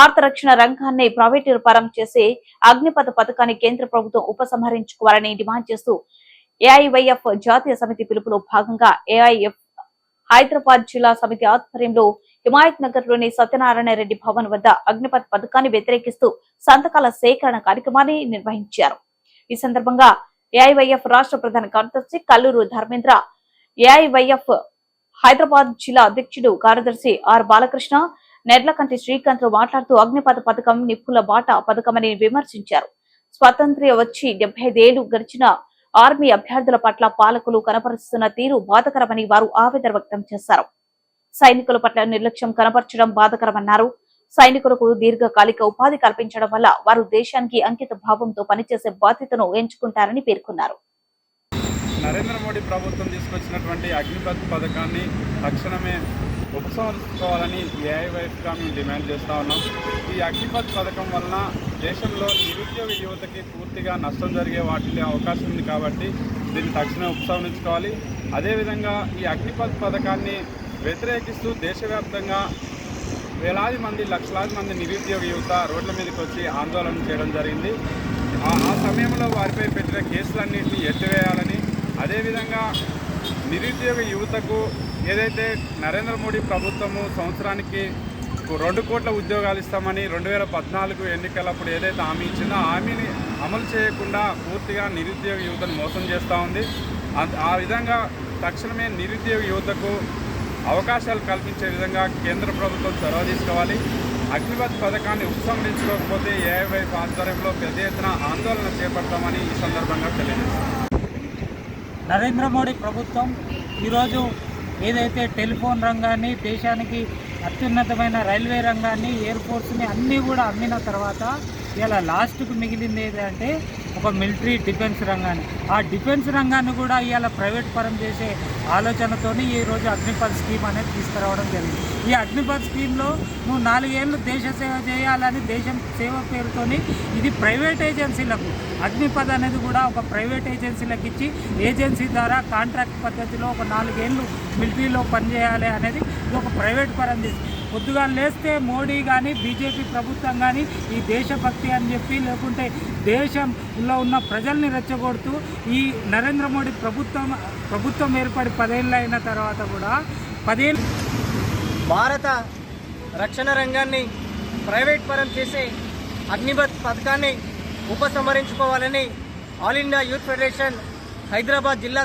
భారత రక్షణ రంగాన్ని ప్రైవేటు పరం చేసే అగ్నిపథ్ పథకాన్ని కేంద్ర ప్రభుత్వం ఉపసంహరించుకోవాలని డిమాండ్ చేస్తూ ఏఐవైఎఫ్ జాతీయ సమితి పిలుపులో భాగంగా ఏఐఎఫ్ హైదరాబాద్ జిల్లా సమితి ఆధ్వర్యంలో హిమాయత్ నగర్ లోని సత్యనారాయణ రెడ్డి భవన్ వద్ద అగ్నిపథ్ పథకాన్ని వ్యతిరేకిస్తూ సంతకాల సేకరణ కార్యక్రమాన్ని నిర్వహించారు. ఈ సందర్భంగా ఏఐవైఎఫ్ రాష్ట్ర ప్రధాన కార్యదర్శి కల్లూరు ధర్మేంద్ర, ఏఐవైఎఫ్ హైదరాబాద్ జిల్లా అధ్యక్షుడు కార్యదర్శి ఆర్ బాలకృష్ణ, నెర్లకంటి శ్రీకాంత్ మాట్లాడుతూ అగ్నిపథ్ పథకం నిప్పుల బాట పథకమని విమర్శించారు. స్వాతంత్ర్యం వచ్చి 75 ఏళ్లు గడిచిన ఆర్మీ అభ్యర్థుల పట్ల పాలకులు కనపరుస్తున్న తీరు బాధకరమని వారు ఆవేదన వ్యక్తం చేశారు. సైనికుల పట్ల నిర్లక్ష్యం కనపరచడం బాధకరమన్నారు. సైనికులకు దీర్ఘకాలిక ఉపాధి కల్పించడం వల్ల వారు దేశానికి అంకిత భావంతో పనిచేసే బాధ్యతను ఎంచుకుంటారని పేర్కొన్నారు. నరేంద్ర మోడీ ప్రభుత్వం తీసుకొచ్చినటువంటి అగ్నిపథ్ పథకాన్ని తక్షణమే ఉపసంహరించుకోవాలని ఏఐవైఎఫ్గా మేము డిమాండ్ చేస్తూ ఉన్నాం. ఈ అగ్నిపథ్ పథకం వలన దేశంలో నిరుద్యోగ యువతకి పూర్తిగా నష్టం జరిగే వాటిలో అవకాశం ఉంది కాబట్టి దీన్ని తక్షణమే ఉపసంహరించుకోవాలి. అదేవిధంగా ఈ అగ్నిపథ్ పథకాన్ని వ్యతిరేకిస్తూ దేశవ్యాప్తంగా వేలాది మంది, లక్షలాది మంది నిరుద్యోగ యువత రోడ్ల మీదకి వచ్చి ఆందోళన చేయడం జరిగింది. ఆ సమయంలో వారిపై పెట్టిన కేసులన్నింటినీ ఎత్తివేయాలని, అదేవిధంగా నిరుద్యోగ యువతకు ఏదైతే నరేంద్ర మోడీ ప్రభుత్వము సంవత్సరానికి 2 కోట్ల ఉద్యోగాలు ఇస్తామని 2014 ఎన్నికలప్పుడు ఏదైతే హామీ ఇచ్చిందో ఆ హామీని అమలు చేయకుండా పూర్తిగా నిరుద్యోగ యువతను మోసం చేస్తూ ఉంది. ఆ విధంగా తక్షణమే నిరుద్యోగ యువతకు అవకాశాలు కల్పించే విధంగా కేంద్ర ప్రభుత్వం చొరవ తీసుకోవాలి. అగ్నిపథ్ పథకాన్ని ఉపసంహరించుకోకపోతే ఏఐవైఎఫ్ ఆధ్వర్యంలో పెద్ద ఎత్తున ఆందోళన చేపడతామని ఈ సందర్భంగా తెలియజేస్తాం. నరేంద్ర మోడీ ప్రభుత్వం ఈరోజు ఏదైతే టెలిఫోన్ రంగాన్ని, దేశానికి అత్యున్నతమైన రైల్వే రంగాన్ని, ఎయిర్ ఫోర్స్ని అన్నీ కూడా అమ్మిన తర్వాత ఇలా లాస్ట్కు మిగిలింది ఏంటంటే ఒక మిలిటరీ డిఫెన్స్ రంగాన్ని. ఆ డిఫెన్స్ రంగాన్ని కూడా ఇవాళ ప్రైవేట్ పరం చేసే ఆలోచనతో ఈరోజు అగ్నిపథ్ స్కీమ్ అనేది తీసుకురావడం జరిగింది. ఈ అగ్నిపథ్ స్కీమ్లో నువ్వు 4 ఏళ్ళు దేశ సేవ చేయాలని దేశం సేవ పేరుతోని ఇది ప్రైవేట్ ఏజెన్సీలకు, అగ్నిపథ్ అనేది కూడా ఒక ప్రైవేట్ ఏజెన్సీలకు ఇచ్చి ఏజెన్సీ ద్వారా కాంట్రాక్ట్ పద్ధతిలో ఒక 4 ఏళ్ళు మిలిటరీలో పనిచేయాలి అనేది ఇది ఒక ప్రైవేట్ పరం చేసి పొద్దుగా లేస్తే మోడీ కానీ బీజేపీ ప్రభుత్వం కానీ ఈ దేశభక్తి అని చెప్పి, లేకుంటే దేశంలో ఉన్న ప్రజల్ని రెచ్చగొడుతూ ఈ నరేంద్ర మోడీ ప్రభుత్వం ఏర్పడి 10 ఏళ్ళు అయిన తర్వాత కూడా 10 ఏళ్ళు భారత రక్షణ రంగాన్ని ప్రైవేట్ పరం చేసే అగ్నిపథ్ పథకాన్ని ఉపసంహరించుకోవాలని all India youth federation Hyderabad జిల్లా